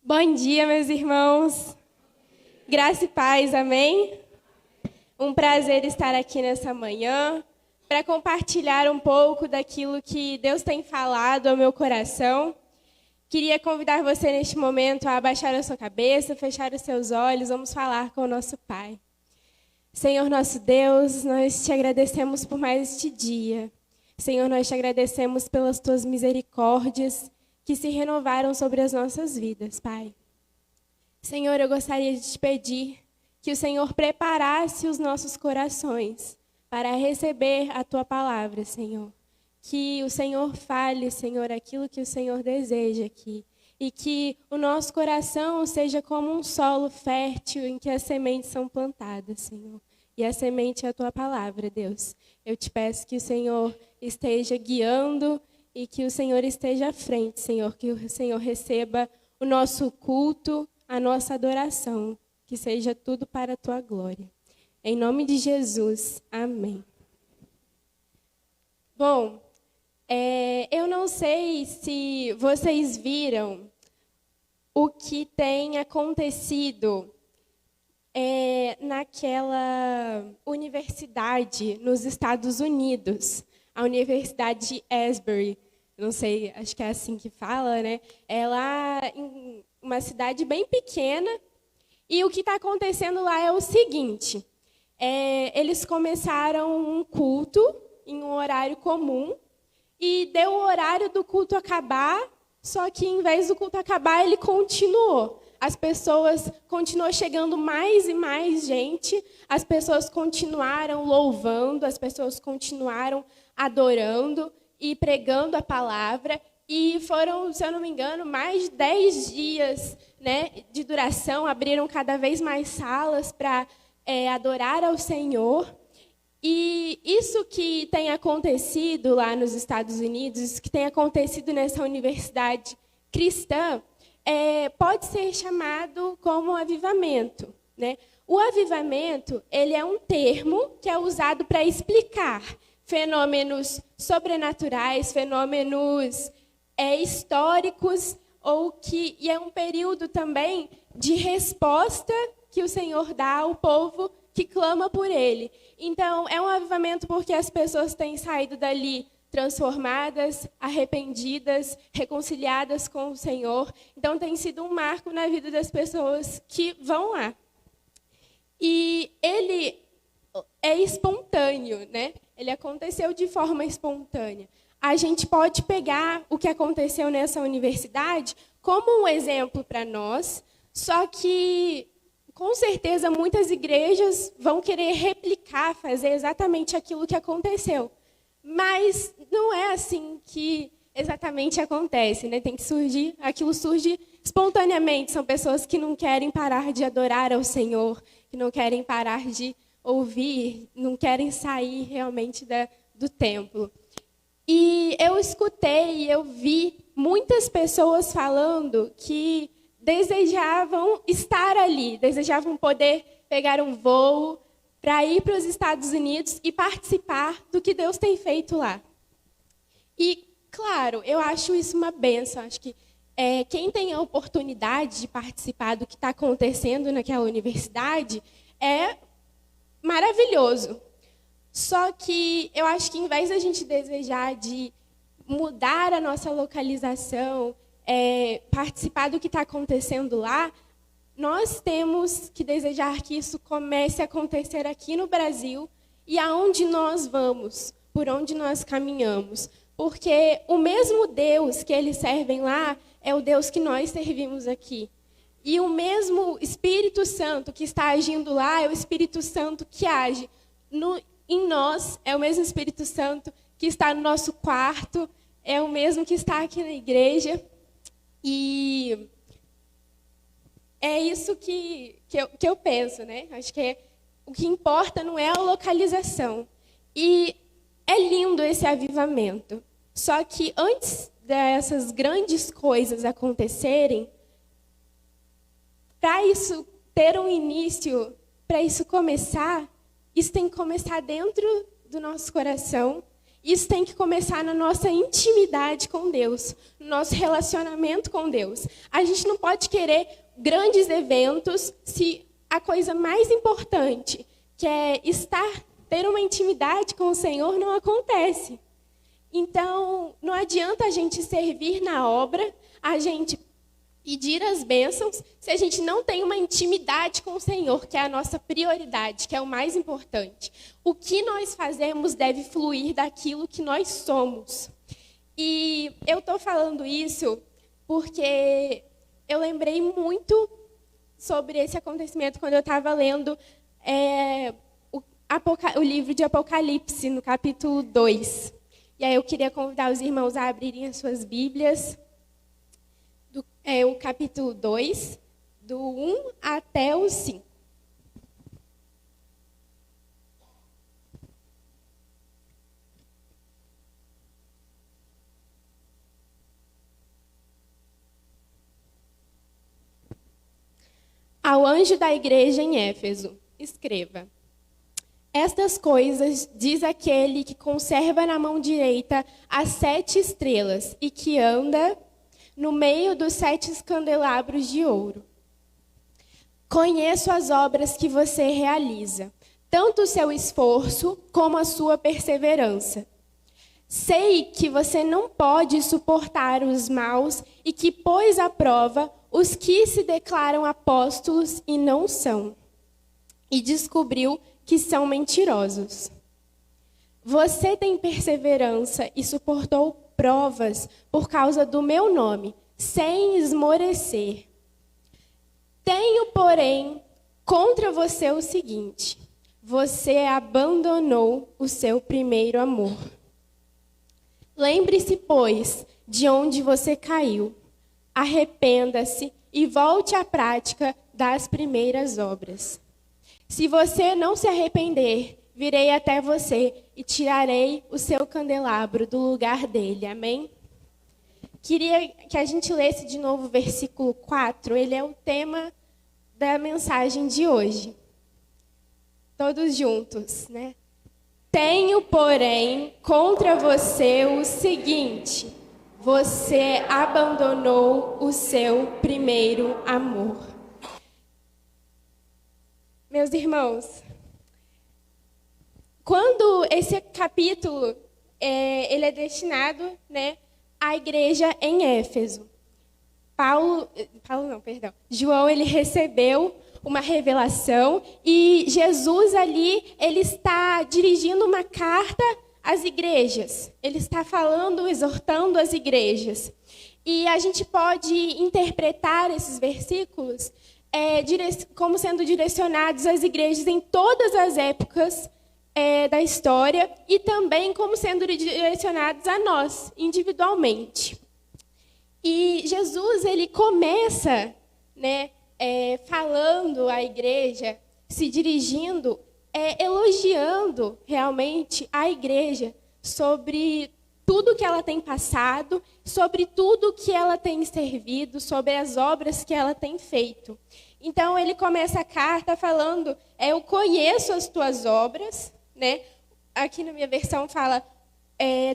Bom dia, meus irmãos. Graça e paz, amém? Um prazer estar aqui nessa manhã para compartilhar um pouco daquilo que Deus tem falado ao meu coração. Queria convidar você neste momento a abaixar a sua cabeça, fechar os seus olhos, vamos falar com o nosso Pai. Senhor nosso Deus, nós te agradecemos por mais este dia. Senhor, nós te agradecemos pelas tuas misericórdias que se renovaram sobre as nossas vidas, Pai. Senhor, eu gostaria de te pedir que o Senhor preparasse os nossos corações para receber a tua palavra, Senhor. Que o Senhor fale, Senhor, aquilo que o Senhor deseja aqui. E que o nosso coração seja como um solo fértil em que as sementes são plantadas, Senhor. E a semente é a tua palavra, Deus. Eu te peço que o Senhor esteja guiando e que o Senhor esteja à frente, Senhor. Que o Senhor receba o nosso culto, a nossa adoração. Que seja tudo para a tua glória. Em nome de Jesus, amém. Bom, eu não sei se vocês viram o que tem acontecido naquela universidade nos Estados Unidos, a Universidade de Asbury. Não sei, acho que é assim que fala, né? É lá em uma cidade bem pequena. E o que está acontecendo lá é o seguinte: eles começaram um culto em um horário comum e deu o horário do culto acabar, só que em vez do culto acabar, ele continuou. As pessoas continuou chegando mais e mais gente, as pessoas continuaram louvando, as pessoas continuaram adorando e pregando a palavra. E foram, se eu não me engano, mais de 10 dias, né, de duração. Abriram cada vez mais salas para adorar ao Senhor. E isso que tem acontecido lá nos Estados Unidos, isso que tem acontecido nessa universidade cristã, pode ser chamado como avivamento, né? O avivamento, ele é um termo que é usado para explicar fenômenos sobrenaturais, fenômenos históricos, e é um período também de resposta que o Senhor dá ao povo que clama por Ele. Então, é um avivamento porque as pessoas têm saído dali transformadas, arrependidas, reconciliadas com o Senhor. Então, tem sido um marco na vida das pessoas que vão lá. E ele é espontâneo, né? Ele aconteceu de forma espontânea. A gente pode pegar o que aconteceu nessa universidade como um exemplo para nós, só que, com certeza, muitas igrejas vão querer replicar, fazer exatamente aquilo que aconteceu. Mas não é assim que exatamente acontece, né? Tem que surgir, aquilo surge espontaneamente. São pessoas que não querem parar de adorar ao Senhor, que não querem parar de ouvir, não querem sair realmente do templo. E eu escutei, eu vi muitas pessoas falando que desejavam estar ali, desejavam poder pegar um voo para ir para os Estados Unidos e participar do que Deus tem feito lá. E, claro, eu acho isso uma bênção. Acho que quem tem a oportunidade de participar do que está acontecendo naquela universidade é maravilhoso. Só que eu acho que, em vez da gente desejar de mudar a nossa localização, participar do que está acontecendo lá, nós temos que desejar que isso comece a acontecer aqui no Brasil e aonde nós vamos, por onde nós caminhamos. Porque o mesmo Deus que eles servem lá é o Deus que nós servimos aqui. E o mesmo Espírito Santo que está agindo lá é o Espírito Santo que age em nós, é o mesmo Espírito Santo que está no nosso quarto, é o mesmo que está aqui na igreja. E é isso que eu penso, né? Acho que o que importa não é a localização. E é lindo esse avivamento. Só que antes dessas grandes coisas acontecerem, para isso ter um início, para isso começar, isso tem que começar dentro do nosso coração Isso tem que começar na nossa intimidade com Deus, no nosso relacionamento com Deus. A gente não pode querer grandes eventos se a coisa mais importante, que é ter uma intimidade com o Senhor, não acontece. Então, não adianta a gente servir na obra, a gente pedir as bênçãos, se a gente não tem uma intimidade com o Senhor, que é a nossa prioridade, que é o mais importante. O que nós fazemos deve fluir daquilo que nós somos. E eu estou falando isso porque eu lembrei muito sobre esse acontecimento quando eu estava lendo o livro de Apocalipse, no capítulo 2. E aí eu queria convidar os irmãos a abrirem as suas Bíblias. O capítulo 2, do 1 até o 5. Ao anjo da igreja em Éfeso, escreva: estas coisas diz aquele que conserva na mão direita as 7 estrelas e que anda no meio dos 7 candelabros de ouro. Conheço as obras que você realiza, tanto o seu esforço como a sua perseverança. Sei que você não pode suportar os maus e que pôs à prova os que se declaram apóstolos e não são, e descobriu que são mentirosos. Você tem perseverança e suportou provas por causa do meu nome, sem esmorecer. Tenho, porém, contra você o seguinte: você abandonou o seu primeiro amor. Lembre-se, pois, de onde você caiu. Arrependa-se e volte à prática das primeiras obras. Se você não se arrepender, virei até você e tirarei o seu candelabro do lugar dele. Amém? Queria que a gente lesse de novo o versículo 4. Ele é o tema da mensagem de hoje. Todos juntos, né? Tenho, porém, contra você o seguinte: você abandonou o seu primeiro amor. Meus irmãos, quando esse capítulo ele é destinado, né, à igreja em Éfeso, João ele recebeu uma revelação e Jesus ali ele está dirigindo uma carta às igrejas. Ele está falando, exortando as igrejas. E a gente pode interpretar esses versículos como sendo direcionados às igrejas em todas as épocas da história e também como sendo direcionados a nós, individualmente. E Jesus, ele começa, né, falando à igreja, se dirigindo, elogiando realmente a igreja sobre tudo que ela tem passado, sobre tudo que ela tem servido, sobre as obras que ela tem feito. Então, ele começa a carta falando, eu conheço as tuas obras, né? Aqui na minha versão fala,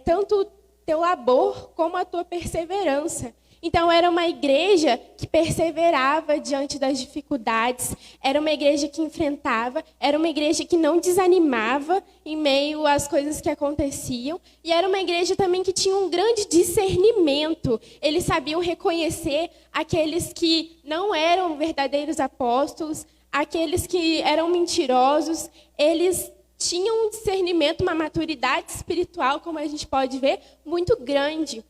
tanto o teu labor como a tua perseverança. Então, era uma igreja que perseverava diante das dificuldades, era uma igreja que enfrentava, era uma igreja que não desanimava em meio às coisas que aconteciam, e era uma igreja também que tinha um grande discernimento. Eles sabiam reconhecer aqueles que não eram verdadeiros apóstolos, aqueles que eram mentirosos. Eles tinham um discernimento, uma maturidade espiritual, como a gente pode ver, muito grande.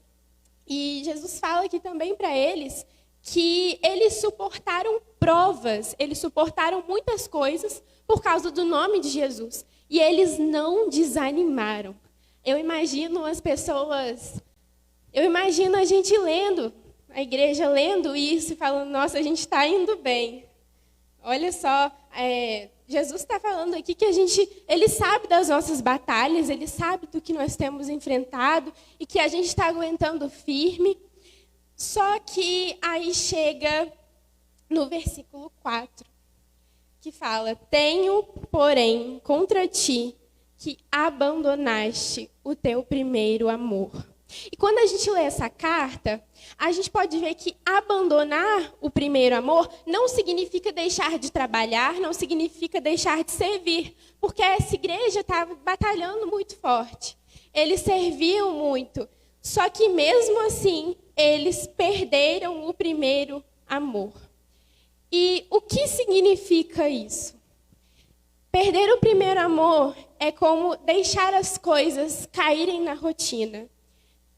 E Jesus fala aqui também para eles que eles suportaram provas, eles suportaram muitas coisas por causa do nome de Jesus. E eles não desanimaram. Eu imagino as pessoas, eu imagino a gente lendo, a igreja lendo isso e falando, nossa, a gente está indo bem. Olha só, Jesus está falando aqui que ele sabe das nossas batalhas, ele sabe do que nós temos enfrentado e que a gente está aguentando firme. Só que aí chega no versículo 4, que fala, tenho, porém, contra ti, que abandonaste o teu primeiro amor. E quando a gente lê essa carta, a gente pode ver que abandonar o primeiro amor não significa deixar de trabalhar, não significa deixar de servir, porque essa igreja estava batalhando muito forte. Eles serviam muito, só que mesmo assim, eles perderam o primeiro amor. E o que significa isso? Perder o primeiro amor é como deixar as coisas caírem na rotina.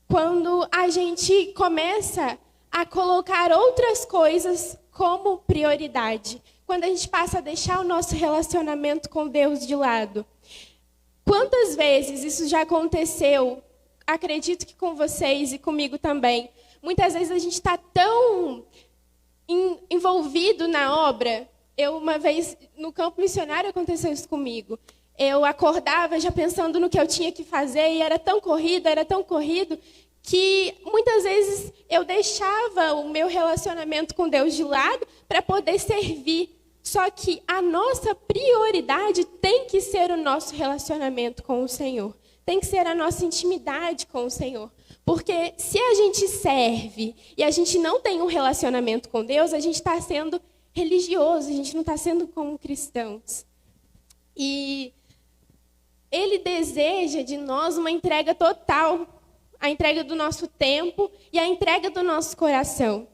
Quando a gente começa a colocar outras coisas como prioridade. Quando a gente passa a deixar o nosso relacionamento com Deus de lado. Quantas vezes isso já aconteceu? Acredito que com vocês e comigo também. Muitas vezes a gente está tão envolvido na obra. Uma vez, no campo missionário, aconteceu isso comigo. Eu acordava já pensando no que eu tinha que fazer e era tão corrido, que muitas vezes eu deixava o meu relacionamento com Deus de lado para poder servir. Só que a nossa prioridade tem que ser o nosso relacionamento com o Senhor. Tem que ser a nossa intimidade com o Senhor. Porque se a gente serve e a gente não tem um relacionamento com Deus, a gente está sendo religioso, a gente não está sendo como cristãos. E Ele deseja de nós uma entrega total, a entrega do nosso tempo e a entrega do nosso coração.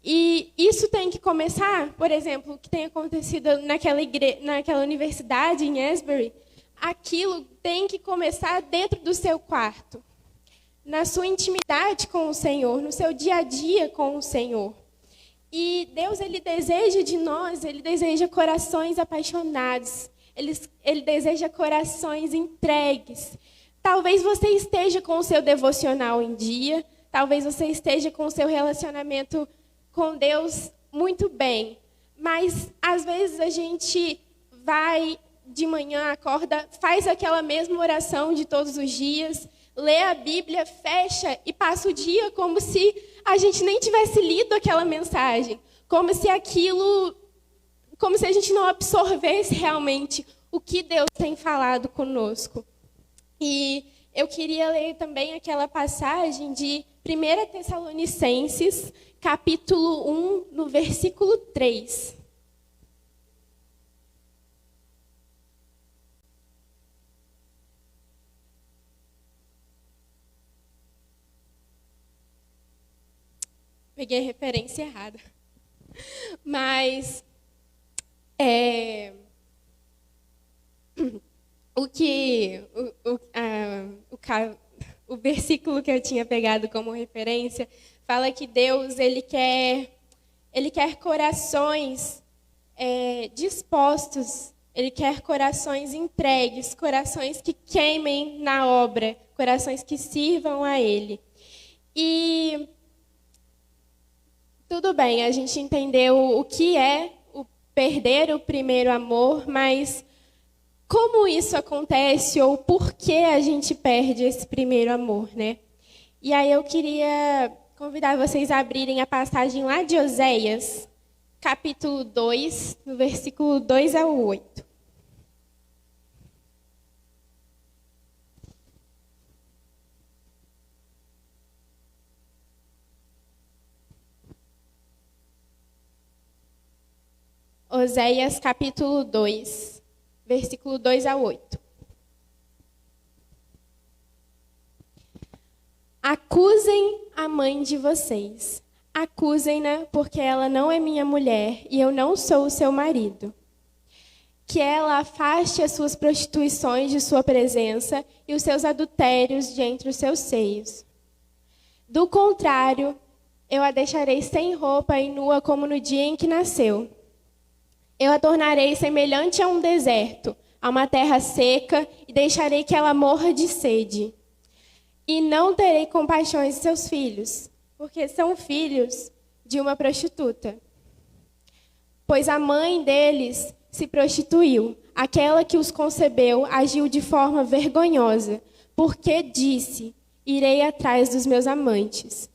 E isso tem que começar, por exemplo, o que tem acontecido naquela universidade em Asbury, aquilo tem que começar dentro do seu quarto, na sua intimidade com o Senhor, no seu dia a dia com o Senhor. E Deus, Ele deseja de nós, Ele deseja corações apaixonados, Ele deseja corações entregues. Talvez você esteja com o seu devocional em dia, talvez você esteja com o seu relacionamento com Deus muito bem, mas às vezes a gente vai de manhã, acorda, faz aquela mesma oração de todos os dias, lê a Bíblia, fecha e passa o dia como se a gente nem tivesse lido aquela mensagem, como se a gente não absorvesse realmente o que Deus tem falado conosco. E eu queria ler também aquela passagem de 1 Tessalonicenses, capítulo 1, no versículo 3. Peguei a referência errada. Mas o versículo que eu tinha pegado como referência fala que Deus ele quer corações dispostos, Ele quer corações entregues, corações que queimem na obra, corações que sirvam a Ele. E tudo bem, a gente entendeu o que é o perder o primeiro amor, mas como isso acontece ou por que a gente perde esse primeiro amor, né? E aí eu queria convidar vocês a abrirem a passagem lá de Oséias, capítulo 2, no versículo 2 ao 8. Oséias, capítulo 2, versículo 2 ao 8. Acusem a mãe de vocês. Acusem-na, porque ela não é minha mulher e eu não sou o seu marido. Que ela afaste as suas prostituições de sua presença e os seus adultérios de entre os seus seios. Do contrário, eu a deixarei sem roupa e nua como no dia em que nasceu. Eu a tornarei semelhante a um deserto, a uma terra seca, e deixarei que ela morra de sede. E não terei compaixão de seus filhos, porque são filhos de uma prostituta. Pois a mãe deles se prostituiu, aquela que os concebeu agiu de forma vergonhosa, porque disse: irei atrás dos meus amantes,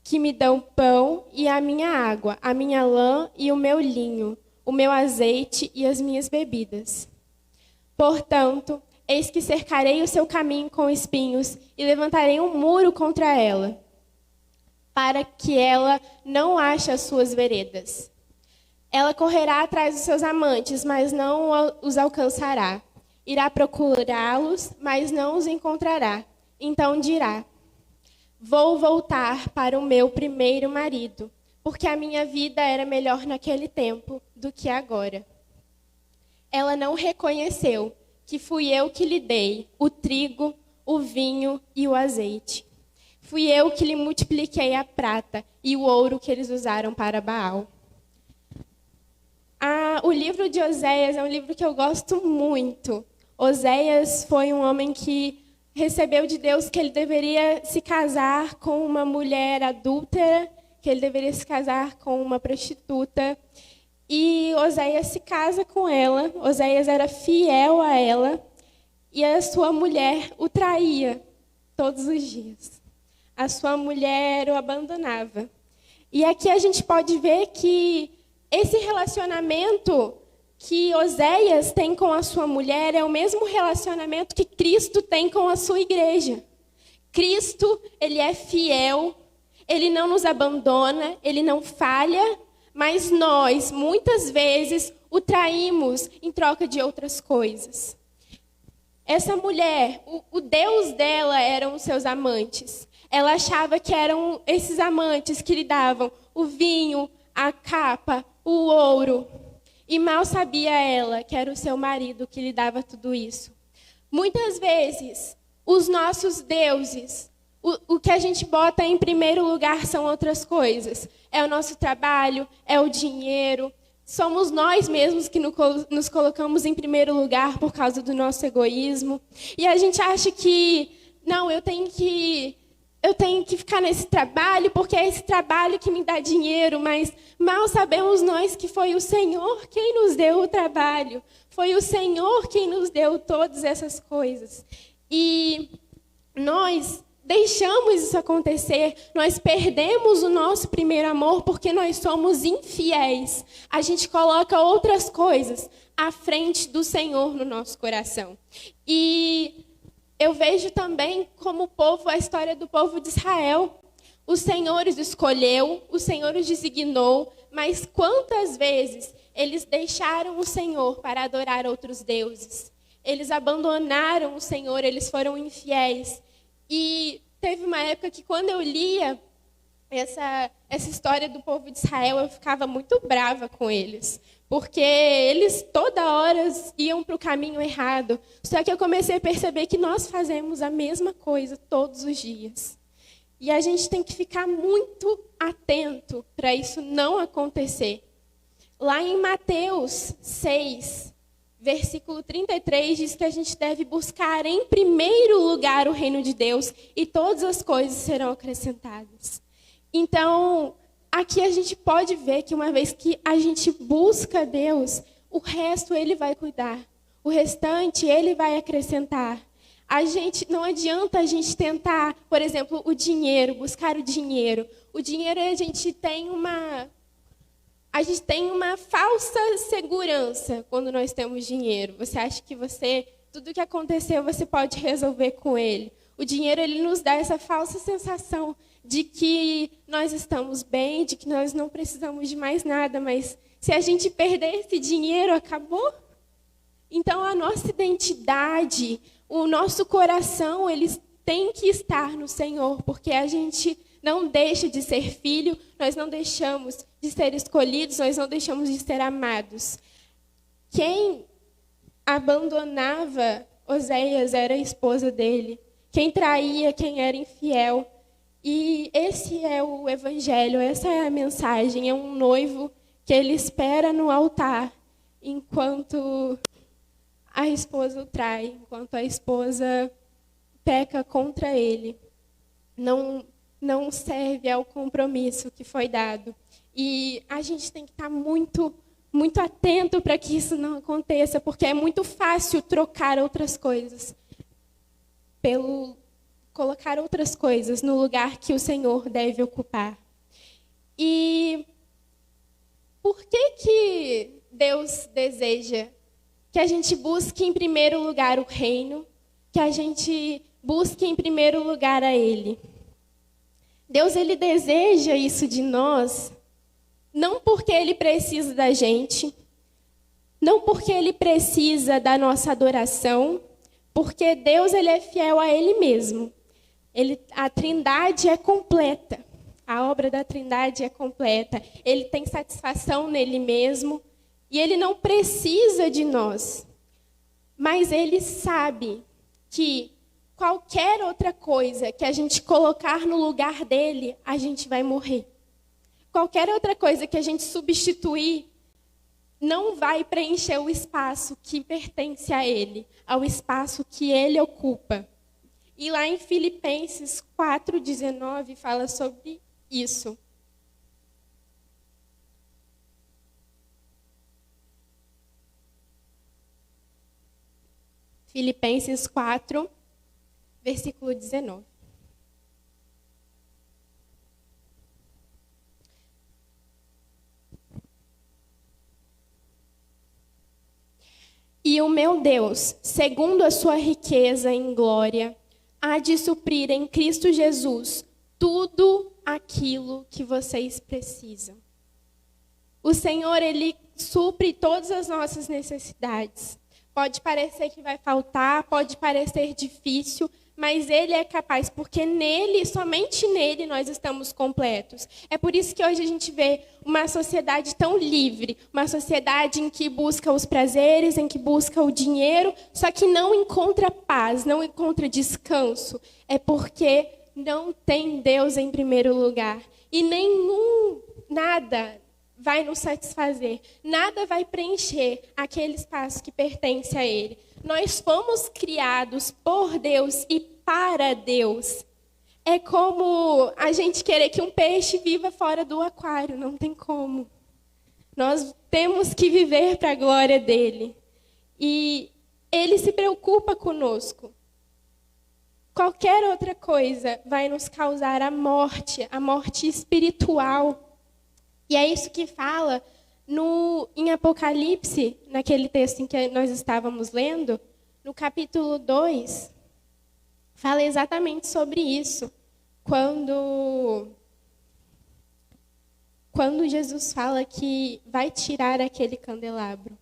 que me dão pão e a minha água, a minha lã e o meu linho, o meu azeite e as minhas bebidas. Portanto, eis que cercarei o seu caminho com espinhos e levantarei um muro contra ela, para que ela não ache as suas veredas. Ela correrá atrás dos seus amantes, mas não os alcançará. Irá procurá-los, mas não os encontrará. Então dirá: vou voltar para o meu primeiro marido, porque a minha vida era melhor naquele tempo do que agora. Ela não reconheceu que fui eu que lhe dei o trigo, o vinho e o azeite. Fui eu que lhe multipliquei a prata e o ouro que eles usaram para Baal. O livro de Oséias é um livro que eu gosto muito. Oséias foi um homem que recebeu de Deus que ele deveria se casar com uma mulher adúltera, que ele deveria se casar com uma prostituta. E Oséias se casa com ela, Oséias era fiel a ela, e a sua mulher o traía todos os dias. A sua mulher o abandonava. E aqui a gente pode ver que esse relacionamento que Oséias tem com a sua mulher é o mesmo relacionamento que Cristo tem com a sua igreja. Cristo, ele é fiel, ele não nos abandona, ele não falha, mas nós, muitas vezes, o traímos em troca de outras coisas. Essa mulher, o Deus dela eram os seus amantes. Ela achava que eram esses amantes que lhe davam o vinho, a capa, o ouro. E mal sabia ela que era o seu marido que lhe dava tudo isso. Muitas vezes, os nossos deuses, o que a gente bota em primeiro lugar são outras coisas. É o nosso trabalho, é o dinheiro. Somos nós mesmos que nos colocamos em primeiro lugar por causa do nosso egoísmo. E a gente acha que, não, eu tenho que ficar nesse trabalho porque é esse trabalho que me dá dinheiro. Mas mal sabemos nós que foi o Senhor quem nos deu o trabalho. Foi o Senhor quem nos deu todas essas coisas. E nós deixamos isso acontecer, nós perdemos o nosso primeiro amor porque nós somos infiéis. A gente coloca outras coisas à frente do Senhor no nosso coração. E eu vejo também como povo, a história do povo de Israel. O Senhor os escolheu, o Senhor os designou, mas quantas vezes eles deixaram o Senhor para adorar outros deuses? Eles abandonaram o Senhor, eles foram infiéis. E teve uma época que quando eu lia essa história do povo de Israel, eu ficava muito brava com eles. Porque eles toda hora iam para o caminho errado. Só que eu comecei a perceber que nós fazemos a mesma coisa todos os dias. E a gente tem que ficar muito atento para isso não acontecer. Lá em Mateus 6, versículo 33, diz que a gente deve buscar em primeiro lugar o reino de Deus e todas as coisas serão acrescentadas. Então, aqui a gente pode ver que uma vez que a gente busca Deus, o resto Ele vai cuidar. O restante Ele vai acrescentar. Não adianta a gente tentar, por exemplo, o dinheiro, buscar o dinheiro. O dinheiro a gente tem uma falsa segurança quando nós temos dinheiro. Você acha que tudo que aconteceu, você pode resolver com ele. O dinheiro, ele nos dá essa falsa sensação de que nós estamos bem, de que nós não precisamos de mais nada, mas se a gente perder esse dinheiro, acabou. Então, a nossa identidade, o nosso coração, eles têm que estar no Senhor, porque a gente não deixa de ser filho, nós não deixamos de ser escolhidos, nós não deixamos de ser amados. Quem abandonava Oséias era a esposa dele. Quem traía, quem era infiel. E esse é o evangelho, essa é a mensagem. É um noivo que ele espera no altar enquanto a esposa o trai, enquanto a esposa peca contra ele. Não serve ao compromisso que foi dado. E a gente tem que estar muito, muito atento para que isso não aconteça, porque é muito fácil trocar outras coisas colocar outras coisas no lugar que o Senhor deve ocupar. E por que Deus deseja que a gente busque em primeiro lugar o reino, que a gente busque em primeiro lugar a Ele. Deus, Ele deseja isso de nós, não porque Ele precisa da gente, não porque Ele precisa da nossa adoração, porque Deus, Ele é fiel a Ele mesmo. A Trindade é completa, a obra da Trindade é completa. Ele tem satisfação nele mesmo e Ele não precisa de nós. Mas Ele sabe que qualquer outra coisa que a gente colocar no lugar dele, a gente vai morrer. Qualquer outra coisa que a gente substituir, não vai preencher o espaço que pertence a Ele, ao espaço que Ele ocupa. E lá em Filipenses 4:19 fala sobre isso. Filipenses 4, versículo 19. E o meu Deus, segundo a sua riqueza em glória, há de suprir em Cristo Jesus tudo aquilo que vocês precisam. O Senhor, Ele supre todas as nossas necessidades. Pode parecer que vai faltar, pode parecer difícil, mas Ele é capaz, porque nele, somente nele, nós estamos completos. É por isso que hoje a gente vê uma sociedade tão livre, uma sociedade em que busca os prazeres, em que busca o dinheiro, só que não encontra paz, não encontra descanso. É porque não tem Deus em primeiro lugar. E nada vai nos satisfazer, nada vai preencher aquele espaço que pertence a Ele. Nós fomos criados por Deus e para Deus. É como a gente querer que um peixe viva fora do aquário, não tem como. Nós temos que viver para a glória dele. E Ele se preocupa conosco. Qualquer outra coisa vai nos causar a morte espiritual. E é isso que fala em Apocalipse, naquele texto em que nós estávamos lendo, no capítulo 2, fala exatamente sobre isso. Quando Jesus fala que vai tirar aquele candelabro.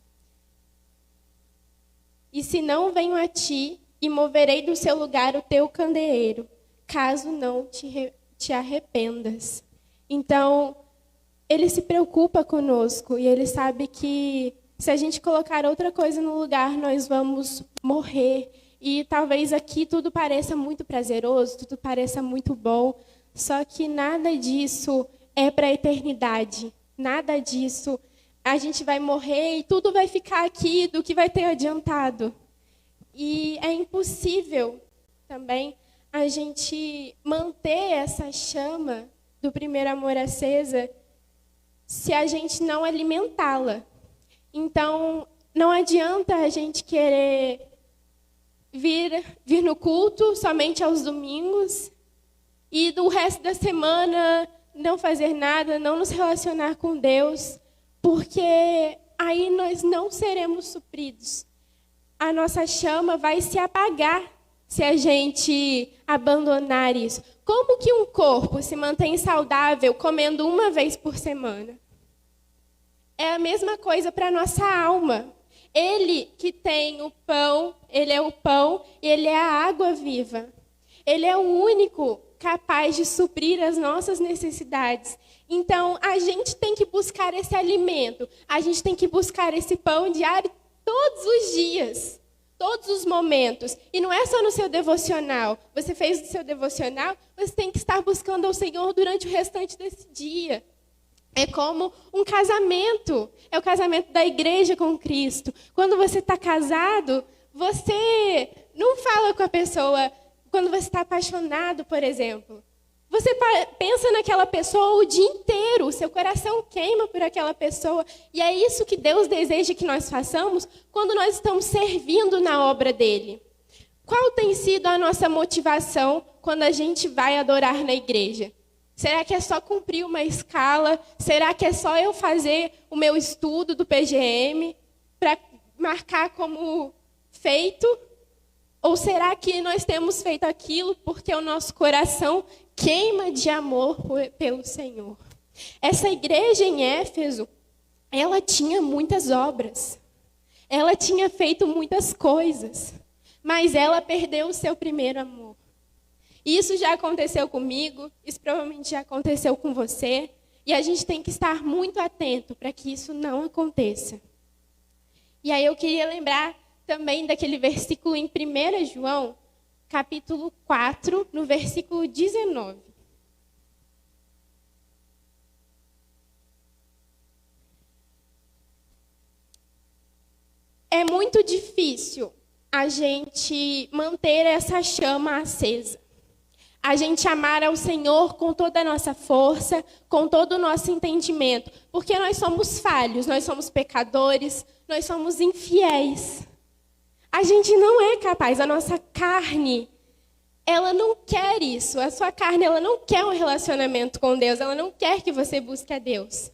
E se não venho a ti, e moverei do seu lugar o teu candeeiro, caso não te arrependas. Então, Ele se preocupa conosco e Ele sabe que se a gente colocar outra coisa no lugar, nós vamos morrer. E talvez aqui tudo pareça muito prazeroso, tudo pareça muito bom, só que nada disso é para a eternidade. Nada disso. A gente vai morrer e tudo vai ficar aqui do que vai ter adiantado. E é impossível também a gente manter essa chama do primeiro amor acesa se a gente não alimentá-la. Então, não adianta a gente querer vir no culto somente aos domingos e do resto da semana não fazer nada, não nos relacionar com Deus, porque aí nós não seremos supridos. A nossa chama vai se apagar se a gente abandonar isso. Como que um corpo se mantém saudável comendo uma vez por semana? É a mesma coisa para a nossa alma. Ele que tem o pão, Ele é o pão e Ele é a água viva. Ele é o único capaz de suprir as nossas necessidades. Então, a gente tem que buscar esse alimento. A gente tem que buscar esse pão diário todos os dias. Todos os momentos. E não é só no seu devocional. Você fez o seu devocional, você tem que estar buscando ao Senhor durante o restante desse dia. É como um casamento. É o casamento da igreja com Cristo. Quando você está casado, você não fala com a pessoa quando você está apaixonado, por exemplo. Você pensa naquela pessoa o dia inteiro, o seu coração queima por aquela pessoa. E é isso que Deus deseja que nós façamos quando nós estamos servindo na obra dele. Qual tem sido a nossa motivação quando a gente vai adorar na igreja? Será que é só cumprir uma escala? Será que é só eu fazer o meu estudo do PGM? marcar como feito? Ou será que nós temos feito aquilo porque o nosso coração queima de amor pelo Senhor? Essa igreja em Éfeso, ela tinha muitas obras. Ela tinha feito muitas coisas. Mas ela perdeu o seu primeiro amor. Isso já aconteceu comigo, isso provavelmente já aconteceu com você. E a gente tem que estar muito atento para que isso não aconteça. E aí eu queria lembrar também daquele versículo em 1 João, capítulo 4, no versículo 19. É muito difícil a gente manter essa chama acesa. A gente amar ao Senhor com toda a nossa força, com todo o nosso entendimento. Porque nós somos falhos, nós somos pecadores, nós somos infiéis. A gente não é capaz, a nossa carne, ela não quer isso. A sua carne, ela não quer um relacionamento com Deus, ela não quer que você busque a Deus.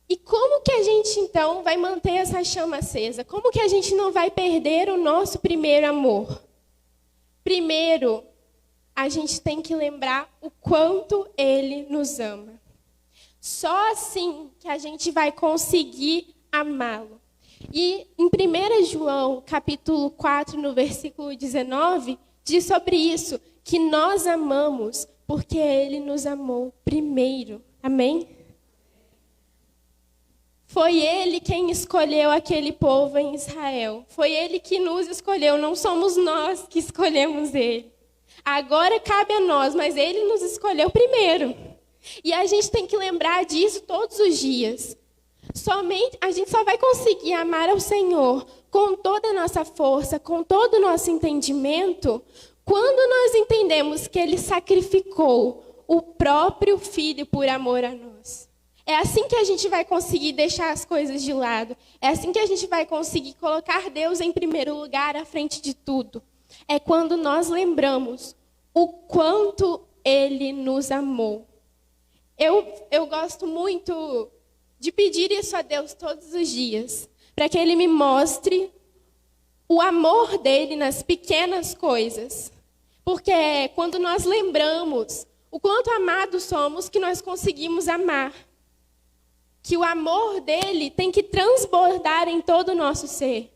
E como que a gente, então, vai manter essa chama acesa? Como que a gente não vai perder o nosso primeiro amor? Primeiro, a gente tem que lembrar o quanto Ele nos ama. Só assim que a gente vai conseguir amá-lo. E em 1 João, capítulo 4, no versículo 19, diz sobre isso, que nós amamos porque Ele nos amou primeiro. Amém? Foi Ele quem escolheu aquele povo em Israel. Foi Ele que nos escolheu, não somos nós que escolhemos Ele. Agora cabe a nós, mas Ele nos escolheu primeiro. E a gente tem que lembrar disso todos os dias. A gente só vai conseguir amar ao Senhor com toda a nossa força, com todo o nosso entendimento, quando nós entendemos que Ele sacrificou o próprio Filho por amor a nós. É assim que a gente vai conseguir deixar as coisas de lado. É assim que a gente vai conseguir colocar Deus em primeiro lugar, à frente de tudo. É quando nós lembramos o quanto Ele nos amou. Eu gosto muito de pedir isso a Deus todos os dias, para que Ele me mostre o amor dEle nas pequenas coisas. Porque é quando nós lembramos o quanto amados somos que nós conseguimos amar. Que o amor dEle tem que transbordar em todo o nosso ser.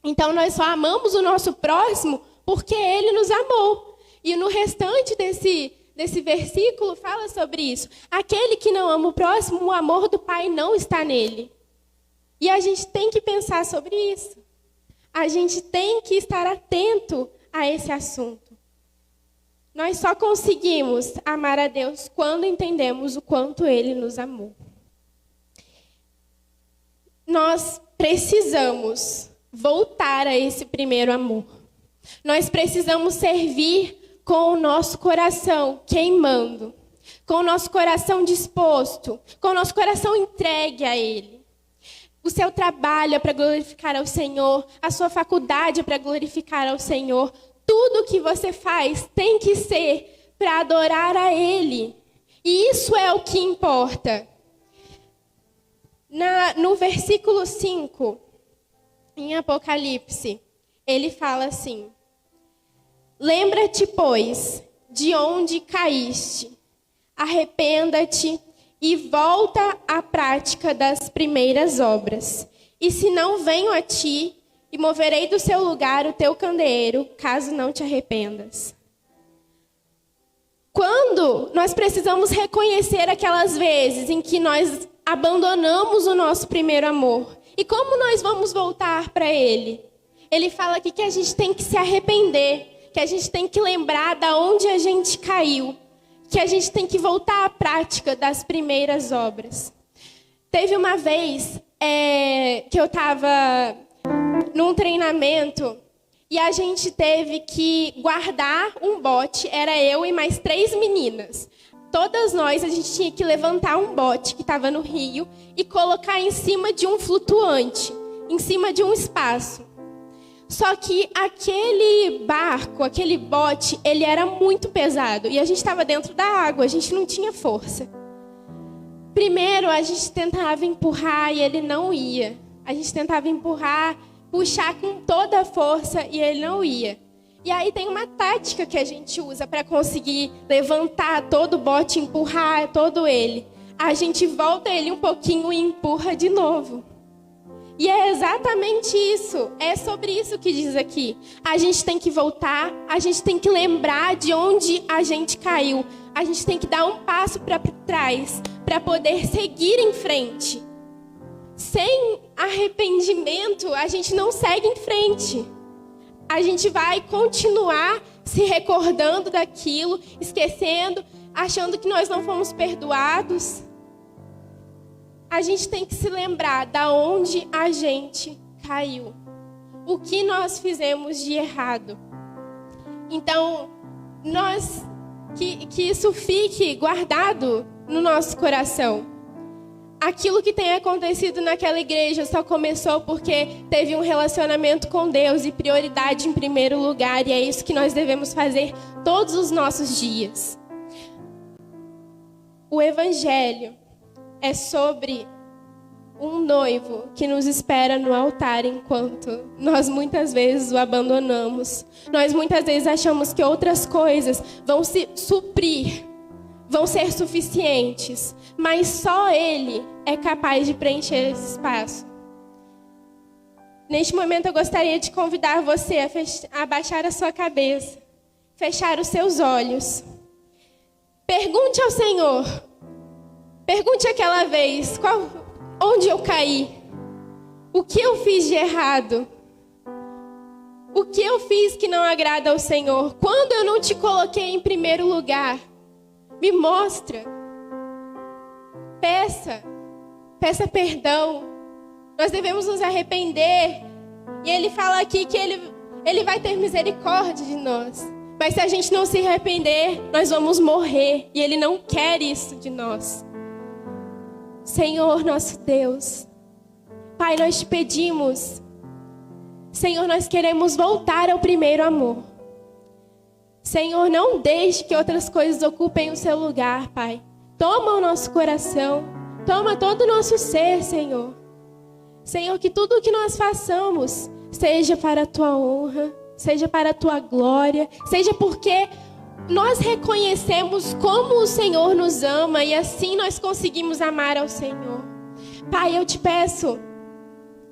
Então, nós só amamos o nosso próximo porque Ele nos amou. E no restante desse versículo fala sobre isso. Aquele que não ama o próximo, o amor do Pai não está nele. E a gente tem que pensar sobre isso. A gente tem que estar atento a esse assunto. Nós só conseguimos amar a Deus quando entendemos o quanto Ele nos amou. Nós precisamos voltar a esse primeiro amor. Nós precisamos servir com o nosso coração queimando, com o nosso coração disposto, com o nosso coração entregue a Ele. O seu trabalho é para glorificar ao Senhor, a sua faculdade é para glorificar ao Senhor. Tudo que você faz tem que ser para adorar a Ele. E isso é o que importa. No versículo 5, em Apocalipse, ele fala assim: lembra-te, pois, de onde caíste, arrependa-te e volta à prática das primeiras obras. E se não venho a ti, e moverei do seu lugar o teu candeeiro, caso não te arrependas. Quando nós precisamos reconhecer aquelas vezes em que nós abandonamos o nosso primeiro amor. E como nós vamos voltar para Ele? Ele fala aqui que a gente tem que se arrepender, que a gente tem que lembrar de onde a gente caiu, que a gente tem que voltar à prática das primeiras obras. Teve uma vez que eu estava num treinamento e a gente teve que guardar um bote, era eu e mais 3 meninas. Todas nós, a gente tinha que levantar um bote que estava no rio e colocar em cima de um flutuante, em cima de um espaço. Só que aquele barco, aquele bote, ele era muito pesado. E a gente estava dentro da água, a gente não tinha força. Primeiro, a gente tentava empurrar e ele não ia. A gente tentava empurrar puxar com toda a força e ele não ia. E aí tem uma tática que a gente usa para conseguir levantar todo o bote, empurrar todo ele. A gente volta ele um pouquinho e empurra de novo. E é exatamente isso. É sobre isso que diz aqui. A gente tem que voltar, a gente tem que lembrar de onde a gente caiu. A gente tem que dar um passo para trás para poder seguir em frente. Sem arrependimento, a gente não segue em frente. A gente vai continuar se recordando daquilo, esquecendo, achando que nós não fomos perdoados. A gente tem que se lembrar da onde a gente caiu. O que nós fizemos de errado. Então, que isso fique guardado no nosso coração. Aquilo que tem acontecido naquela igreja só começou porque teve um relacionamento com Deus e prioridade em primeiro lugar. E é isso que nós devemos fazer todos os nossos dias. O Evangelho é sobre um noivo que nos espera no altar enquanto nós muitas vezes o abandonamos. Nós muitas vezes achamos que outras coisas vão se suprir, vão ser suficientes, mas só Ele é capaz de preencher esse espaço. Neste momento eu gostaria de convidar você a abaixar a sua cabeça, fechar os seus olhos. Pergunte ao Senhor, pergunte aquela vez, onde eu caí? O que eu fiz de errado? O que eu fiz que não agrada ao Senhor? Quando eu não te coloquei em primeiro lugar? Me mostra. Peça perdão. Nós devemos nos arrepender. E Ele fala aqui que Ele vai ter misericórdia de nós. Mas se a gente não se arrepender, nós vamos morrer. E Ele não quer isso de nós. Senhor, nosso Deus. Pai, nós te pedimos. Senhor, nós queremos voltar ao primeiro amor. Senhor, não deixe que outras coisas ocupem o seu lugar, Pai. Toma o nosso coração. Toma todo o nosso ser, Senhor. Senhor, que tudo o que nós façamos seja para a Tua honra, seja para a Tua glória, seja porque nós reconhecemos como o Senhor nos ama e assim nós conseguimos amar ao Senhor. Pai, eu te peço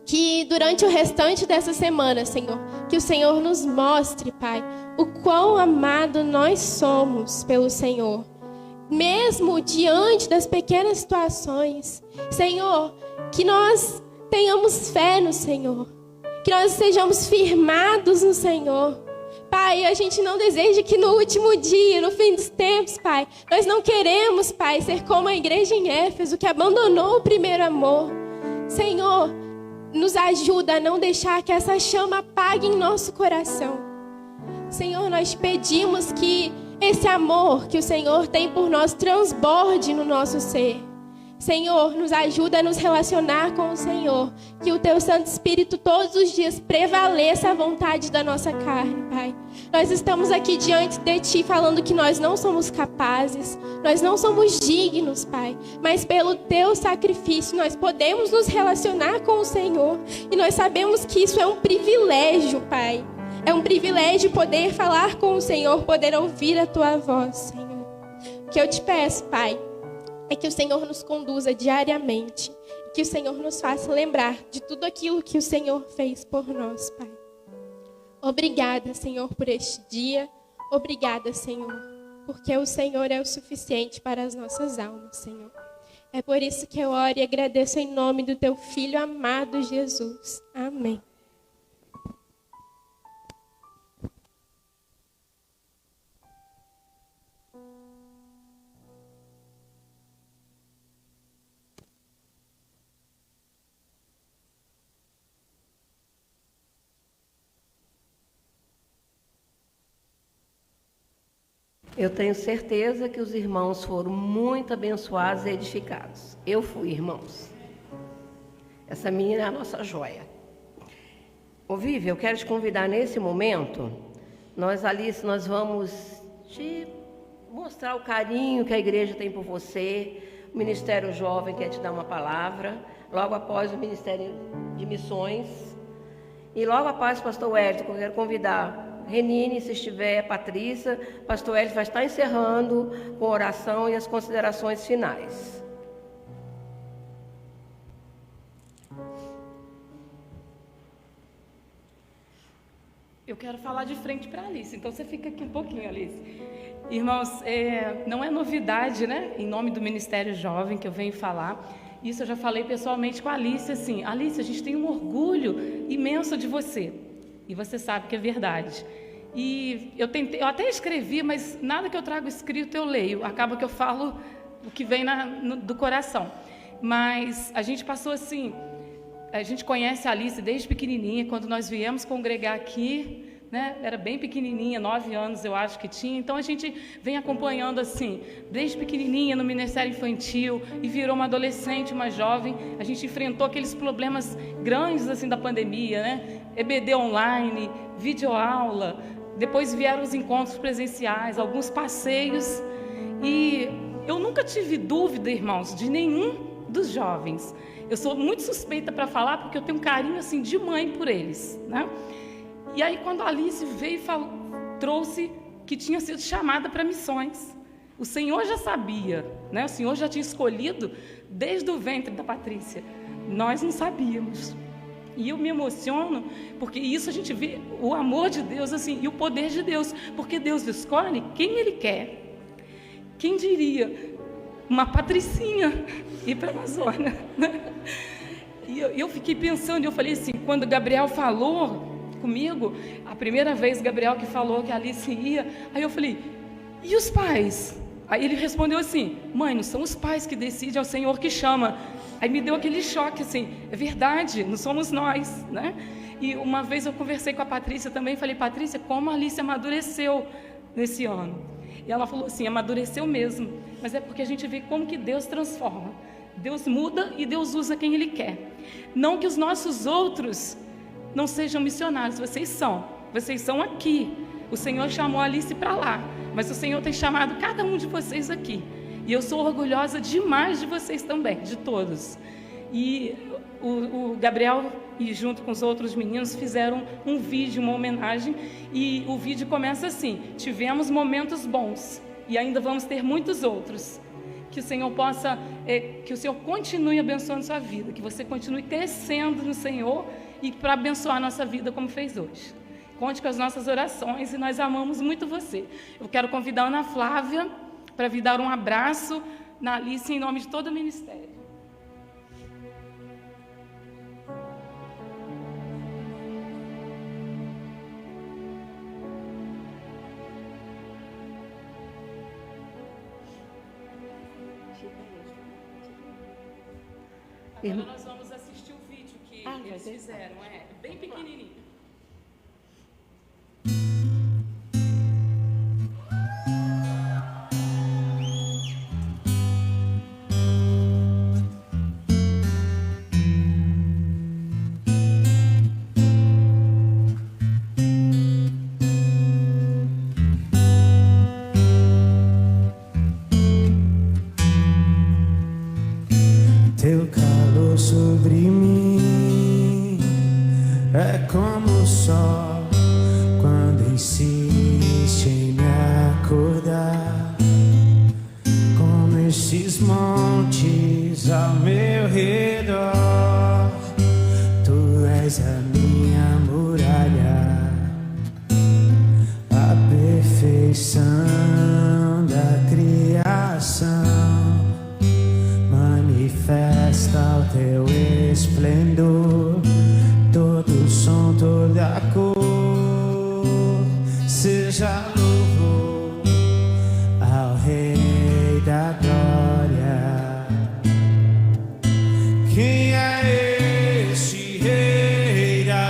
que durante o restante dessa semana, Senhor, que o Senhor nos mostre, Pai, o quão amado nós somos pelo Senhor. Mesmo diante das pequenas situações, Senhor, que nós tenhamos fé no Senhor, que nós sejamos firmados no Senhor. Pai, a gente não deseja que no último dia, no fim dos tempos, Pai, nós não queremos, Pai, ser como a igreja em Éfeso, que abandonou o primeiro amor. Senhor, nos ajuda a não deixar que essa chama apague em nosso coração. Senhor, nós pedimos que esse amor que o Senhor tem por nós transborde no nosso ser. Senhor, nos ajuda a nos relacionar com o Senhor. Que o Teu Santo Espírito todos os dias prevaleça a vontade da nossa carne, Pai. Nós estamos aqui diante de Ti falando que nós não somos capazes, nós não somos dignos, Pai. Mas pelo Teu sacrifício nós podemos nos relacionar com o Senhor. E nós sabemos que isso é um privilégio, Pai. É um privilégio poder falar com o Senhor, poder ouvir a Tua voz, Senhor. O que eu te peço, Pai, é que o Senhor nos conduza diariamente. Que o Senhor nos faça lembrar de tudo aquilo que o Senhor fez por nós, Pai. Obrigada, Senhor, por este dia. Obrigada, Senhor, porque o Senhor é o suficiente para as nossas almas, Senhor. É por isso que eu oro e agradeço em nome do Teu Filho amado Jesus. Amém. Eu tenho certeza que os irmãos foram muito abençoados e edificados. Eu fui, irmãos. Essa menina é a nossa joia. Ô, Vivi, eu quero te convidar nesse momento. Alice, nós vamos te mostrar o carinho que a igreja tem por você. O Ministério Jovem quer te dar uma palavra. Logo após o Ministério de Missões. E logo após o pastor Wellington, eu quero convidar Renine, se estiver, Patrícia, pastor Wellington vai estar encerrando com a oração e as considerações finais. Eu quero falar de frente para a Alice, então você fica aqui um pouquinho, Alice. Irmãos, não é novidade, né? Em nome do Ministério Jovem que eu venho falar. Isso eu já falei pessoalmente com a Alice, assim, Alice, a gente tem um orgulho imenso de você. E você sabe que é verdade. E eu até escrevi, mas nada que eu trago escrito eu leio. Acaba que eu falo o que vem do coração. Mas a gente passou assim... A gente conhece a Alice desde pequenininha, quando nós viemos congregar aqui, né? Era bem pequenininha, 9 anos eu acho que tinha. Então a gente vem acompanhando assim, desde pequenininha no Ministério Infantil e virou uma adolescente, uma jovem. A gente enfrentou aqueles problemas grandes assim da pandemia, né? EBD online, videoaula, depois vieram os encontros presenciais, alguns passeios. E eu nunca tive dúvida, irmãos, de nenhum dos jovens. Eu sou muito suspeita para falar, porque eu tenho um carinho assim de mãe por eles, né? E aí quando a Alice veio e trouxe que tinha sido chamada para missões, o Senhor já sabia, né? O Senhor já tinha escolhido desde o ventre da Patrícia. Nós não sabíamos. E eu me emociono, porque isso a gente vê o amor de Deus assim e o poder de Deus, porque Deus escolhe quem Ele quer. Quem diria? Uma patricinha ir para a Amazônia, né? E eu fiquei pensando, eu falei assim, quando Gabriel falou comigo, a primeira vez Gabriel que falou que a Alice ia, aí eu falei, e os pais? Aí ele respondeu assim, mãe, não são os pais que decidem, é o Senhor que chama. Aí me deu aquele choque assim, é verdade, não somos nós, né? E uma vez eu conversei com a Patrícia também, falei, Patrícia, como a Alice amadureceu nesse ano? E ela falou assim, amadureceu mesmo, mas é porque a gente vê como que Deus transforma. Deus muda e Deus usa quem Ele quer. Não que os nossos outros não sejam missionários, vocês são aqui. O Senhor chamou a Alice para lá, mas o Senhor tem chamado cada um de vocês aqui. E eu sou orgulhosa demais de vocês também, de todos. E o Gabriel e junto com os outros meninos fizeram um vídeo, uma homenagem, e o vídeo começa assim, tivemos momentos bons e ainda vamos ter muitos outros. Que o Senhor possa, que o Senhor continue abençoando sua vida, que você continue crescendo no Senhor e para abençoar a nossa vida como fez hoje. Conte com as nossas orações e nós amamos muito você. Eu quero convidar a Ana Flávia para vir dar um abraço na Alice em nome de todo o ministério. Agora nós vamos assistir o vídeo que eles fizeram, bem pequenininho. Teu calor sobre mim é como o sol quando insiste em me acordar, como esses montes ao meu redor. Tu és a minha muralha, a perfeição da criação. Manifesta o teu esplendor, todo o som, toda a cor. Seja louvor ao Rei da Glória. Quem é este Rei da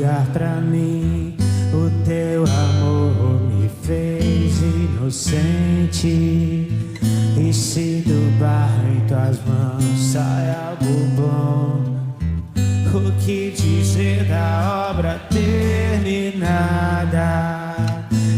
olhar pra mim. O teu amor me fez inocente. E se do barro em tuas mãos sai algo bom, o que dizer da obra terminada?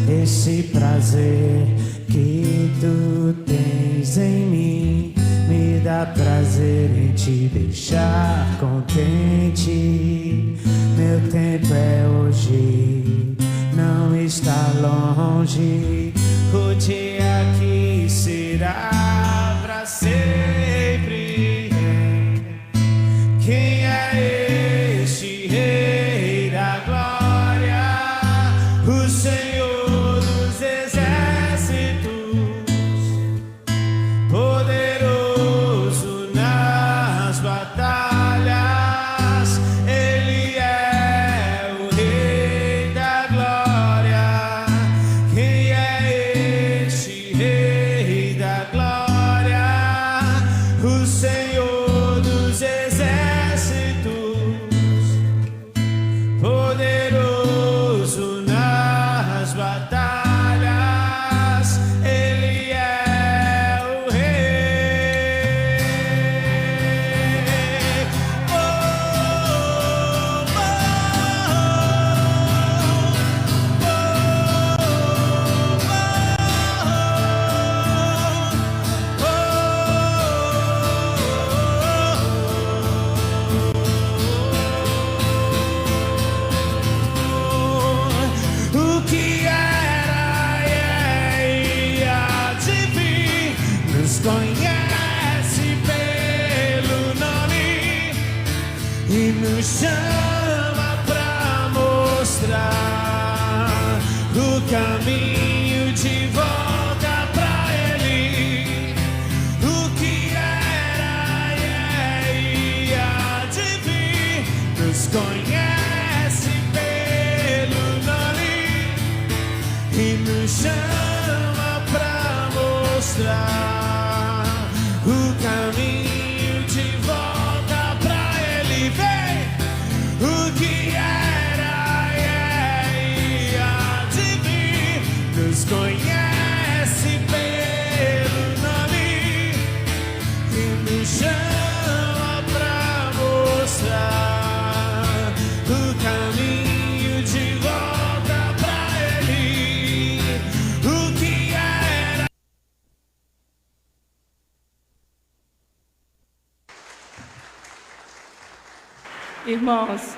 Esse prazer que tu tens em mim me dá prazer em te deixar contente. Meu tempo é hoje, não está longe. O dia que será pra sempre. Quem é este Rei da Glória? O Senhor dos Exércitos, poderoso nas batalhas. Ele é o Rei da Glória. Quem é este Rei da Glória? O Senhor dos Exércitos, poderoso nas batalhas. Ele é o Rei. Oh, o que era e há de vir, nos conhece pelo nome e nos chama pra mostrar o caminho de volta pra Ele. O que era e há de vir, nos conhece pelo nome e nos chama pra mostrar o caminho de volta pra Ele. Vem! O que era e há de vir, nos conhece pelo nome e nos chama pra mostrar o caminho de volta pra Ele. O que era. Irmãos,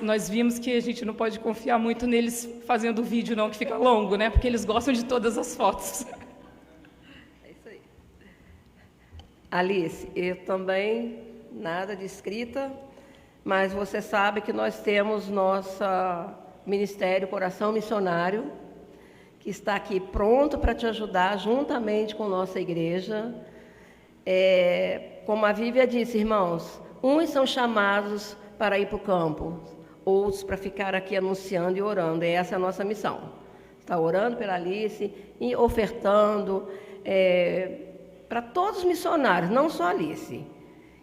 nós vimos que a gente não pode confiar muito neles fazendo vídeo não, que fica longo, né? Porque eles gostam de todas as fotos. É isso aí. Alice, eu também, nada de escrita, mas você sabe que nós temos nosso Ministério Coração Missionário, que está aqui pronto para te ajudar, juntamente com nossa igreja. Como a Vívia disse, irmãos, uns são chamados para ir para o campo, outros para ficar aqui anunciando e orando. Essa é a nossa missão. Está orando pela Alice e ofertando para todos os missionários, não só a Alice.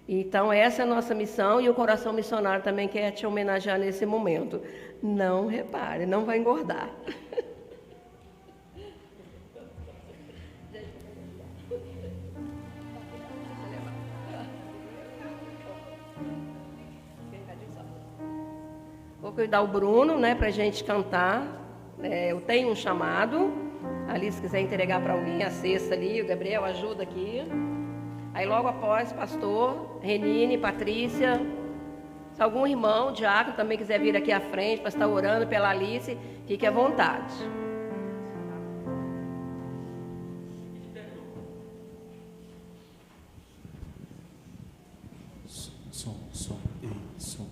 Então, essa é a nossa missão e o Coração Missionário também quer te homenagear nesse momento. Não repare, não vai engordar. Vou convidar o Bruno, né, para a gente cantar. Eu tenho um chamado. Ali, se quiser entregar para alguém a cesta ali, o Gabriel ajuda aqui. Aí, logo após, pastor, Renine, Patrícia. Se algum irmão, diácono, também quiser vir aqui à frente para estar orando pela Alice, fique à vontade. Som, ei, som.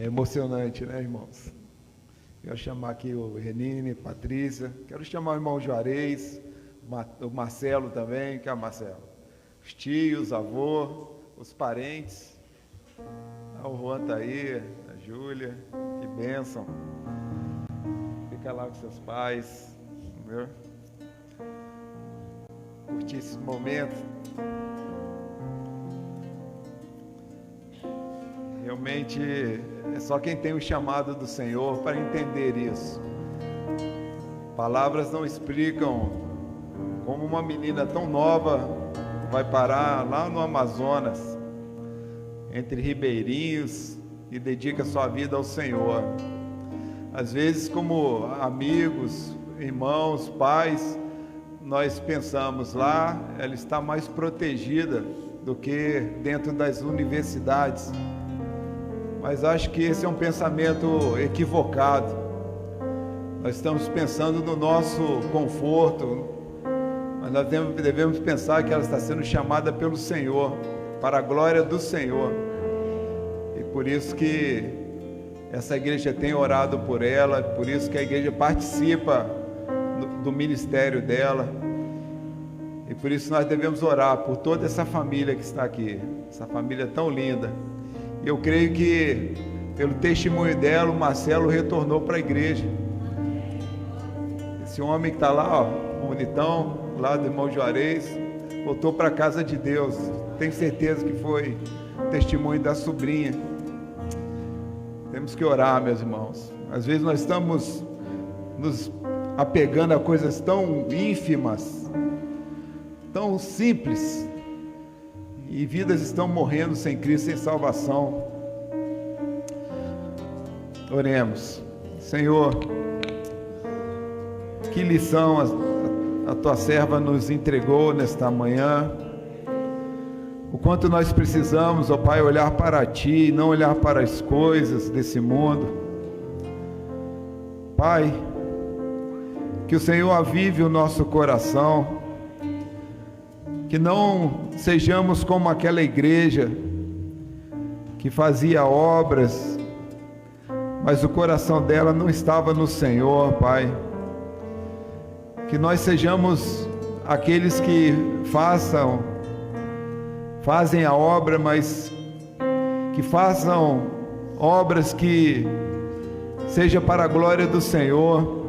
É emocionante, né, irmãos? Quero chamar aqui o Renine, Patrícia, quero chamar o irmão Juarez, o Marcelo também, que é o Marcelo, os tios, avô, os parentes. O Juan está aí, a Júlia, que bênção. Fica lá com seus pais, entendeu? Curtir esse momento. Realmente é só quem tem o chamado do Senhor para entender isso. Palavras não explicam como uma menina tão nova vai parar lá no Amazonas, entre ribeirinhos, e dedica sua vida ao Senhor. Às vezes, como amigos, irmãos, pais, nós pensamos lá, ela está mais protegida do que dentro das universidades. Mas acho que esse é um pensamento equivocado. Nós estamos pensando no nosso conforto, mas nós devemos pensar que ela está sendo chamada pelo Senhor, para a glória do Senhor. E por isso que essa igreja tem orado por ela, por isso que a igreja participa do ministério dela. E por isso nós devemos orar por toda essa família que está aqui, essa família tão linda. E eu creio que, pelo testemunho dela, o Marcelo retornou para a igreja. Esse homem que está lá, ó, bonitão, lá do irmão Juarez, voltou para a casa de Deus. Tenho certeza que foi o testemunho da sobrinha. Temos que orar, meus irmãos. Às vezes nós estamos nos apegando a coisas tão ínfimas, tão simples, e vidas estão morrendo sem Cristo, sem salvação. Oremos. Senhor, que lição a tua serva nos entregou nesta manhã. O quanto nós precisamos, ó Pai, olhar para Ti e não olhar para as coisas desse mundo. Pai, que o Senhor avive o nosso coração, que não sejamos como aquela igreja que fazia obras, mas o coração dela não estava no Senhor, Pai. Que nós sejamos aqueles que fazem a obra, mas que façam obras que seja para a glória do Senhor.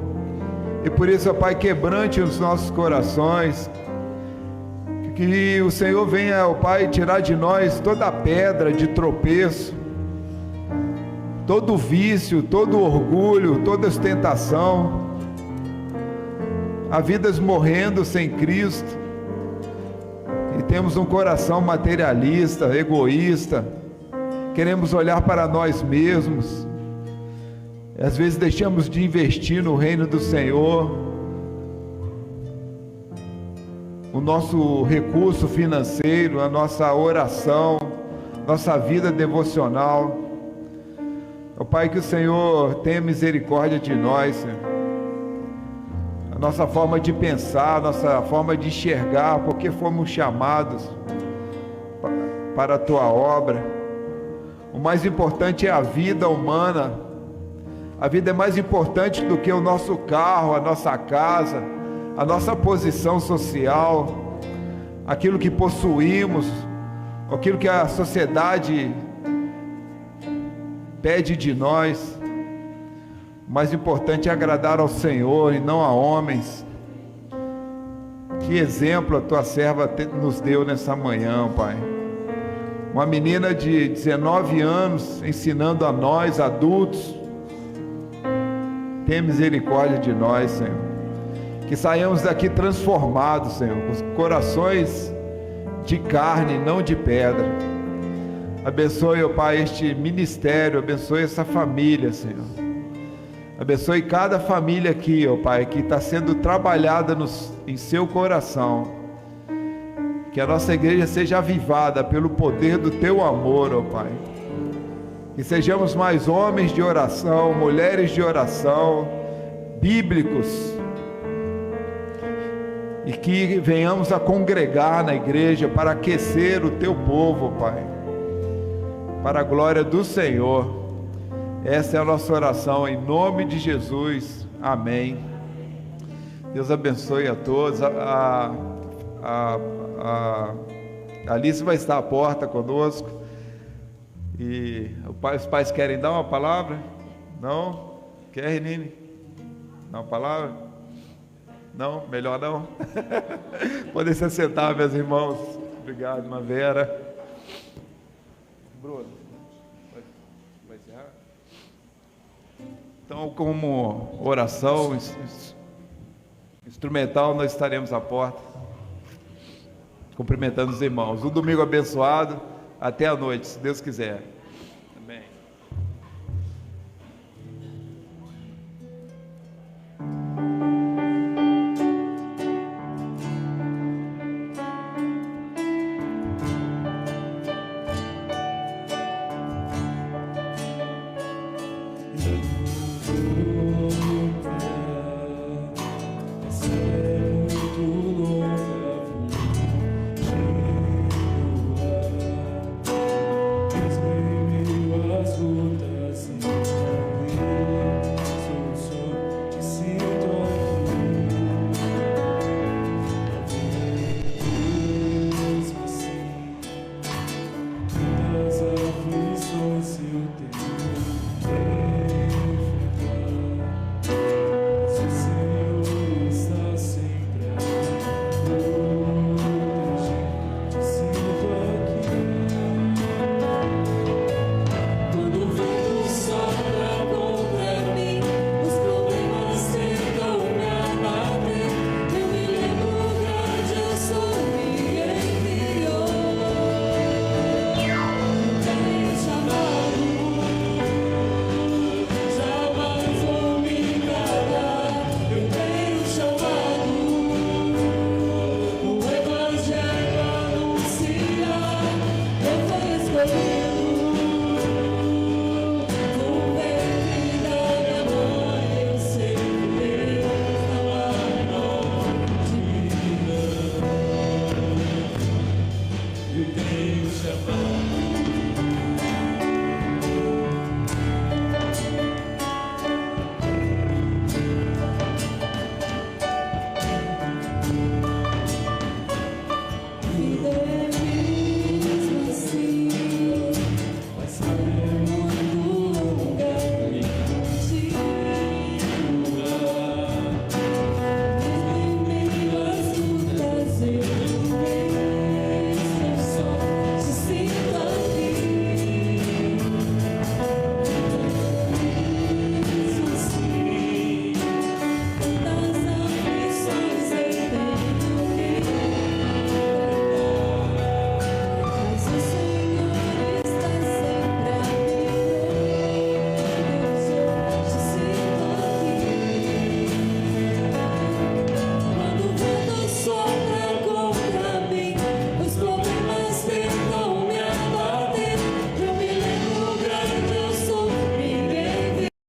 E por isso, ó Pai, quebrante os nossos corações, que o Senhor venha, ó Pai, tirar de nós toda a pedra de tropeço, todo vício, todo orgulho, toda ostentação. Há vidas morrendo sem Cristo, e temos um coração materialista, egoísta, queremos olhar para nós mesmos, e às vezes deixamos de investir no reino do Senhor, o nosso recurso financeiro, a nossa oração, nossa vida devocional. Ó Pai, que o Senhor tenha misericórdia de nós, Senhor. A nossa forma de pensar, a nossa forma de enxergar, porque fomos chamados para a Tua obra. O mais importante é a vida humana. A vida é mais importante do que o nosso carro, a nossa casa, a nossa posição social, aquilo que possuímos, aquilo que a sociedade pede de nós. O mais importante é agradar ao Senhor e não a homens. Que exemplo a tua serva nos deu nessa manhã, Pai. Uma menina de 19 anos ensinando a nós, adultos. Tenha misericórdia de nós, Senhor. Que saiamos daqui transformados, Senhor, com corações de carne, não de pedra. Abençoe, ó Pai, este ministério, abençoe essa família, Senhor. Abençoe cada família aqui, ó Pai, que está sendo trabalhada em seu coração. Que a nossa igreja seja avivada pelo poder do Teu amor, ó Pai. Que sejamos mais homens de oração, mulheres de oração, bíblicos. E que venhamos a congregar na igreja para aquecer o Teu povo, Pai. Para a glória do Senhor. Essa é a nossa oração, em nome de Jesus. Amém. Deus abençoe a todos. A Alice vai estar à porta conosco. E os pais querem dar uma palavra? Não? Quer, Renine? Dar uma palavra? Não? Melhor não? Podem se sentar, meus irmãos. Obrigado, irmã Vera. Bruno, vai encerrar? Então, como oração instrumental, nós estaremos à porta, cumprimentando os irmãos. Um domingo abençoado, até a noite, se Deus quiser.